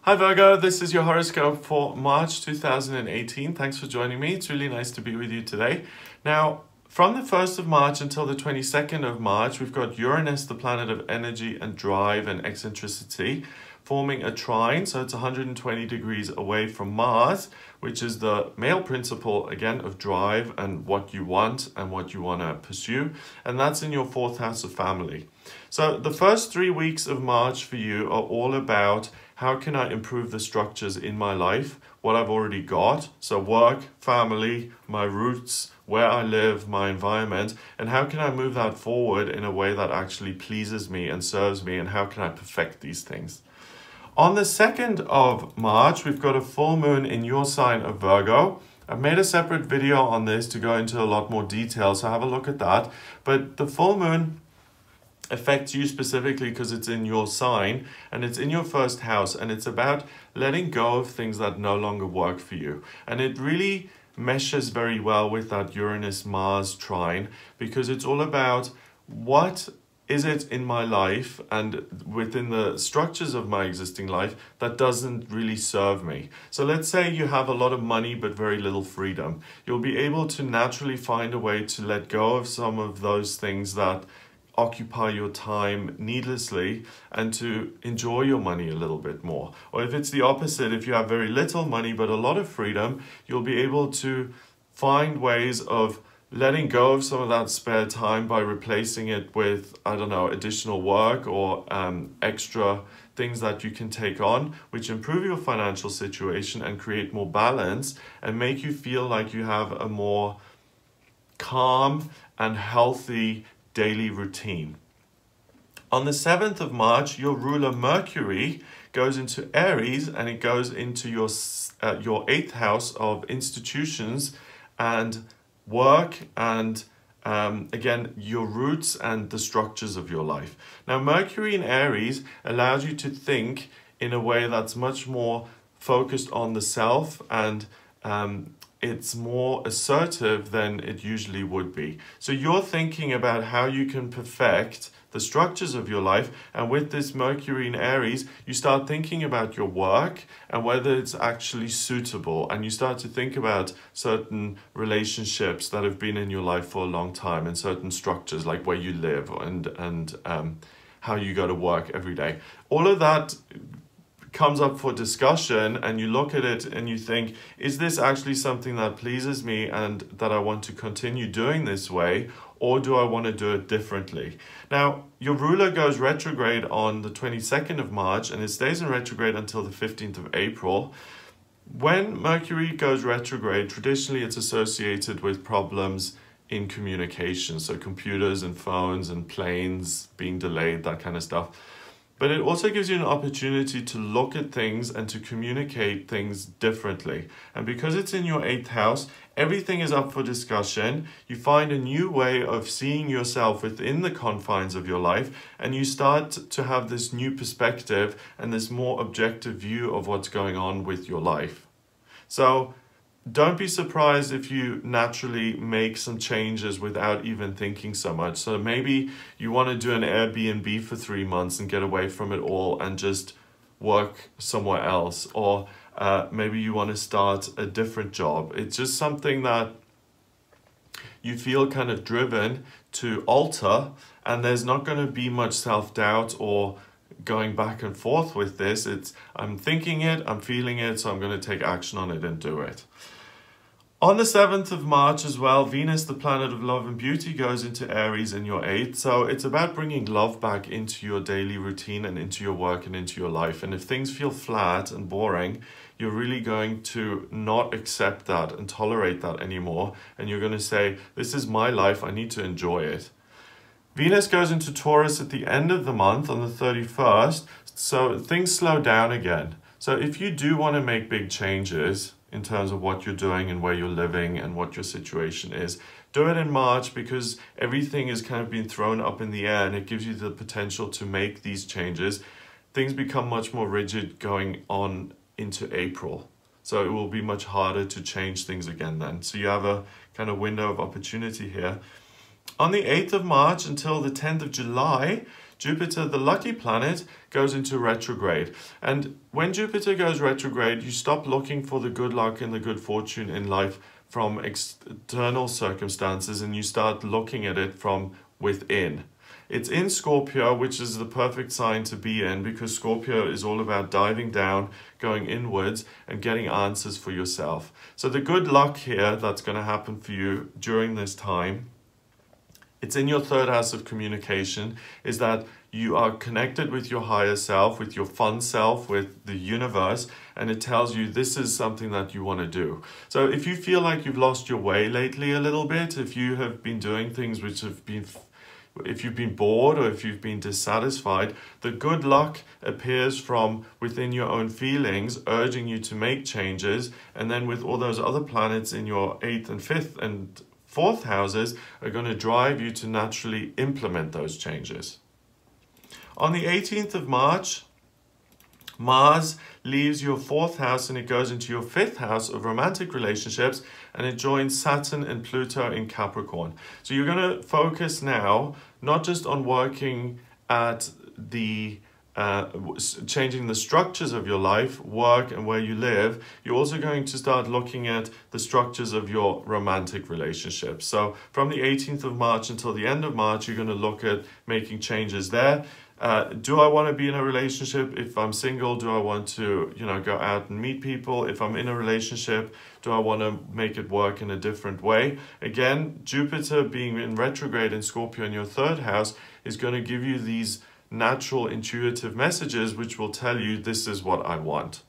Hi Virgo, this is your horoscope for March 2018. Thanks for joining me. It's really nice to be with you today. Now, from the 1st of March until the 22nd of March, we've got Uranus, the planet of energy and drive and eccentricity, forming a trine. So it's 120 degrees away from Mars, which is the male principle, again, of drive and what you want and what you want to pursue. And that's in your 4th house of family. So the first 3 weeks of March for you are all about how can I improve the structures in my life, what I've already got, so work, family, my roots, where I live, my environment, and how can I move that forward in a way that actually pleases me and serves me, and how can I perfect these things. On the 2nd of March, we've got a full moon in your sign of Virgo. I've made a separate video on this to go into a lot more detail, so have a look at that. But the full moon affects you specifically because it's in your sign and it's in your 1st house, and it's about letting go of things that no longer work for you. And it really meshes very well with that Uranus-Mars trine, because it's all about what is it in my life and within the structures of my existing life that doesn't really serve me. So let's say you have a lot of money but very little freedom. You'll be able to naturally find a way to let go of some of those things that occupy your time needlessly and to enjoy your money a little bit more. Or if it's the opposite, if you have very little money but a lot of freedom, you'll be able to find ways of letting go of some of that spare time by replacing it with, I don't know, additional work or extra things that you can take on, which improve your financial situation and create more balance and make you feel like you have a more calm and healthy daily routine. On the 7th of March, your ruler Mercury goes into Aries, and it goes into your 8th house of institutions and work and again, your roots and the structures of your life. Now, Mercury in Aries allows you to think in a way that's much more focused on the self, and it's more assertive than it usually would be. So you're thinking about how you can perfect the structures of your life, and with this Mercury in Aries, you start thinking about your work and whether it's actually suitable, and you start to think about certain relationships that have been in your life for a long time and certain structures like where you live and how you go to work every day. All of that comes up for discussion, and you look at it and you think, is this actually something that pleases me and that I want to continue doing this way, or do I want to do it differently? Now, your ruler goes retrograde on the 22nd of March, and it stays in retrograde until the 15th of April. When Mercury goes retrograde, traditionally it's associated with problems in communication, so computers and phones and planes being delayed, that kind of stuff. But it also gives you an opportunity to look at things and to communicate things differently. And because it's in your 8th house, everything is up for discussion. You find a new way of seeing yourself within the confines of your life, and you start to have this new perspective and this more objective view of what's going on with your life. So don't be surprised if you naturally make some changes without even thinking so much. So maybe you want to do an Airbnb for 3 months and get away from it all and just work somewhere else. Or maybe you want to start a different job. It's just something that you feel kind of driven to alter, and there's not going to be much self-doubt or going back and forth with this. It's, I'm thinking it, I'm feeling it, so I'm going to take action on it and do it. On the 7th of March as well, Venus, the planet of love and beauty, goes into Aries in your 8th. So it's about bringing love back into your daily routine and into your work and into your life. And if things feel flat and boring, you're really going to not accept that and tolerate that anymore. And you're going to say, this is my life, I need to enjoy it. Venus goes into Taurus at the end of the month on the 31st. So things slow down again. So if you do want to make big changes in terms of what you're doing and where you're living and what your situation is, do it in March, because everything is kind of being thrown up in the air and it gives you the potential to make these changes. Things become much more rigid going on into April. So it will be much harder to change things again then. So you have a kind of window of opportunity here. On the 8th of March until the 10th of July, Jupiter, the lucky planet, goes into retrograde. And when Jupiter goes retrograde, you stop looking for the good luck and the good fortune in life from external circumstances, and you start looking at it from within. It's in Scorpio, which is the perfect sign to be in, because Scorpio is all about diving down, going inwards, and getting answers for yourself. So the good luck here that's going to happen for you during this time, it's in your third house of communication, is that you are connected with your higher self, with your fun self, with the universe, and it tells you this is something that you want to do. So if you feel like you've lost your way lately a little bit, if you have been doing things which have been, if you've been bored or if you've been dissatisfied, the good luck appears from within your own feelings, urging you to make changes, and then with all those other planets in your 8th and 5th and 4th houses are going to drive you to naturally implement those changes. On the 18th of March, Mars leaves your 4th house and it goes into your 5th house of romantic relationships, and it joins Saturn and Pluto in Capricorn. So you're going to focus now not just on working at the changing the structures of your life, work, and where you live. You're also going to start looking at the structures of your romantic relationships. So from the 18th of March until the end of March, you're going to look at making changes there. Do I want to be in a relationship? If I'm single, do I want to, go out and meet people? If I'm in a relationship, do I want to make it work in a different way? Again, Jupiter being in retrograde in Scorpio in your 3rd house is going to give you these natural intuitive messages which will tell you this is what I want.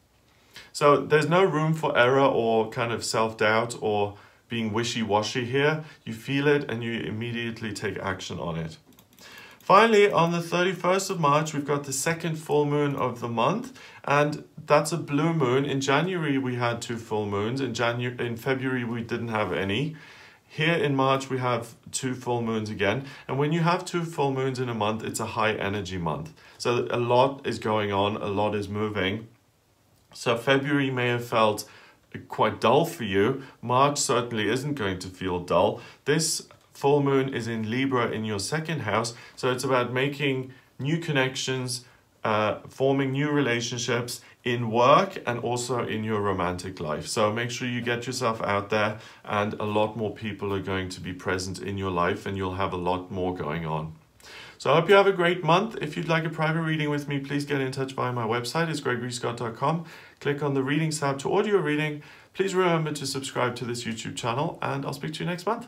So there's no room for error or kind of self-doubt or being wishy-washy here. You feel it and you immediately take action on it. Finally, on the 31st of March, we've got the 2nd full moon of the month, and that's a blue moon. In January, we had 2 full moons. In February, we didn't have any. Here in March, we have 2 full moons again. And when you have 2 full moons in a month, it's a high energy month. So a lot is going on, a lot is moving. So February may have felt quite dull for you. March certainly isn't going to feel dull. This full moon is in Libra in your 2nd house. So it's about making new connections, forming new relationships in work and also in your romantic life. So make sure you get yourself out there, and a lot more people are going to be present in your life and you'll have a lot more going on. So I hope you have a great month. If you'd like a private reading with me, please get in touch via my website. It's gregoryscott.com. Click on the readings tab to order your reading. Please remember to subscribe to this YouTube channel, and I'll speak to you next month.